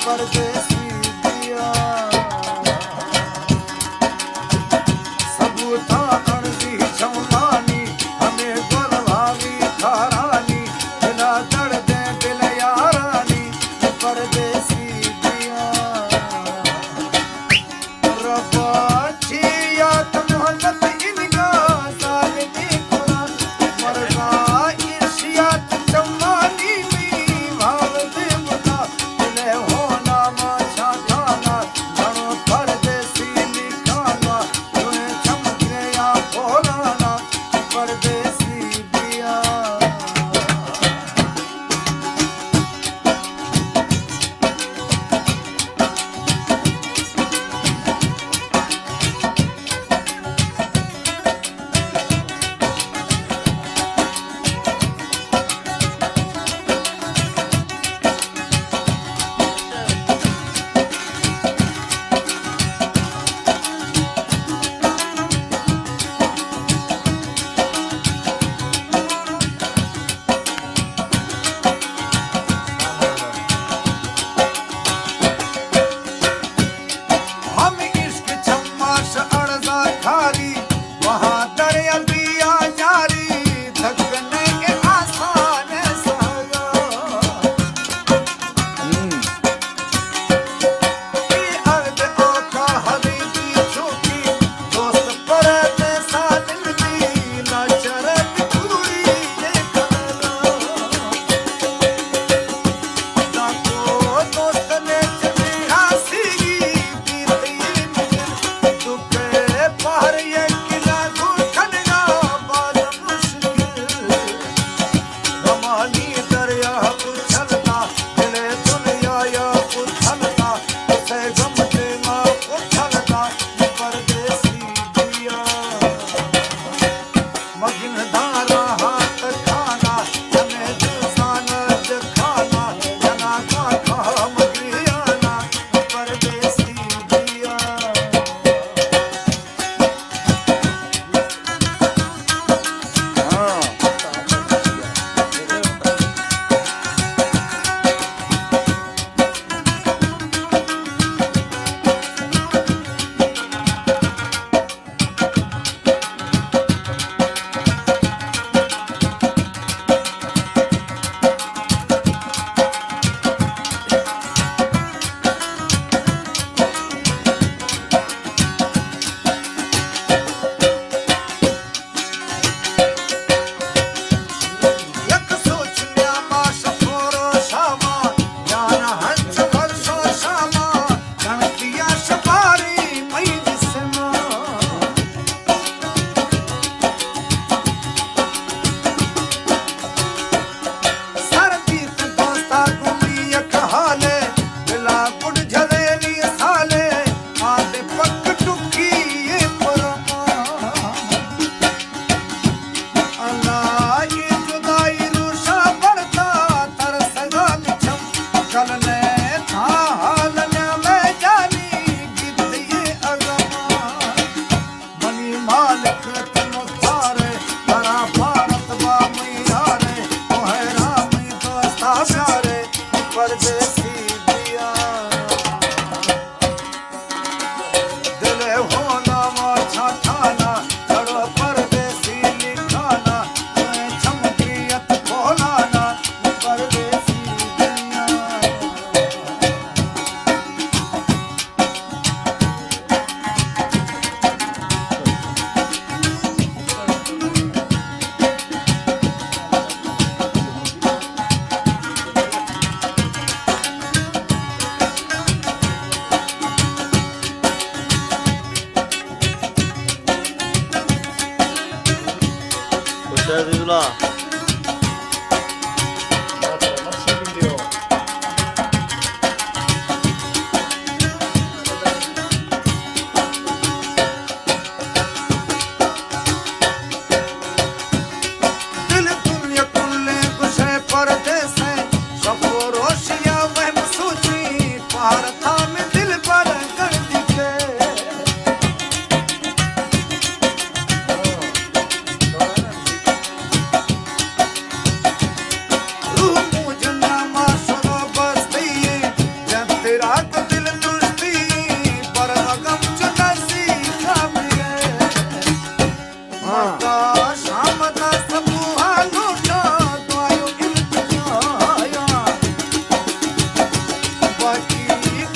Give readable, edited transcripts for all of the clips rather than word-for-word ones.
परदेसी दिया सबूता अणदी छमानी हमें गोलवावी थारानी दिला दर्द दे दिल यारानी परदेसी दिया रबाचिया मोहब्बत इनका सालनी कुरान मरना इर्शियात चमानी में भाव दे बता दिल होना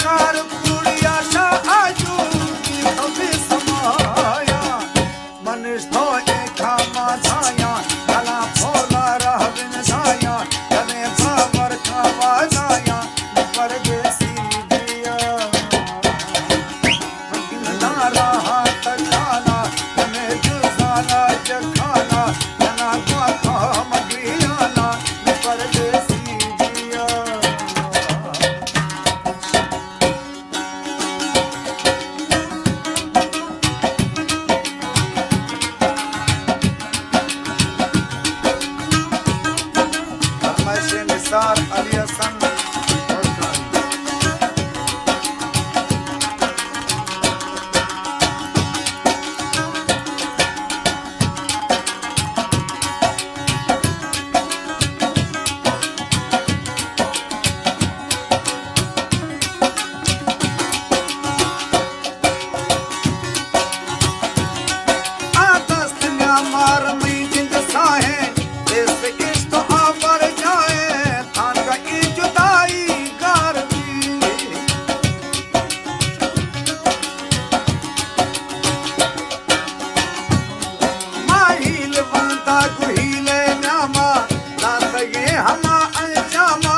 कार कुड़िया आजू अभी समाया मनुष्य तो एक माया गला फोला रहबिन छाया तने बाबर खावा जाया परदेसी दिया ना रहा तखाना तने जुजाना जखाना तना खा मगरियाना परदेसी दिया फरमाइश निसार अली हसन और कहानी आदस्त मार में जिंद साहे इस इश्क आवर जाए थान का ई जुदाई गार भी माहिल वंता गुहिले नामा रात ये हमा अंजामा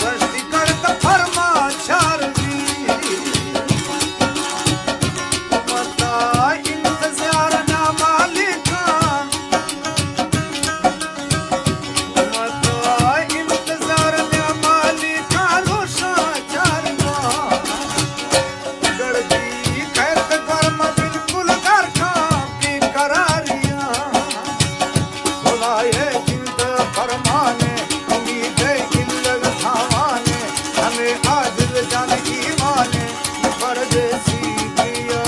वस्ती करत फरमा चार भी मता इंतजार ना मालिका मता इंतजार ना मालिका रोशा चारना गड़दी कैत गर्म बिल्कुल कर की करारिया बुलाए जिंद फरमाने उम्मीद इल्लत थावाने हमें आदिल जान ईमाने परदेसी दिया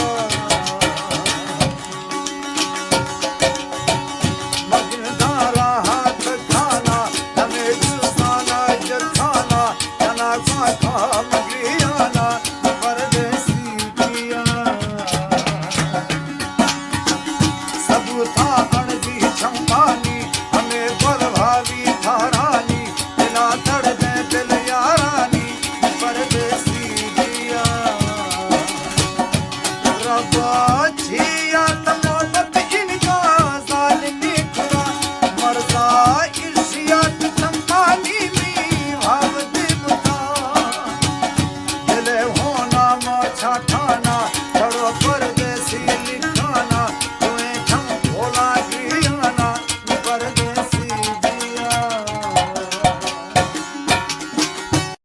मगनदारा हाथ खाना हमें जुसाना जखाना तना खा मगरियाना परदेसी दिया सब था अणजी छंपानी हमें बलभावी थारानी बिना तड़ दे दिल यारानी परदेसी दिया रब्बा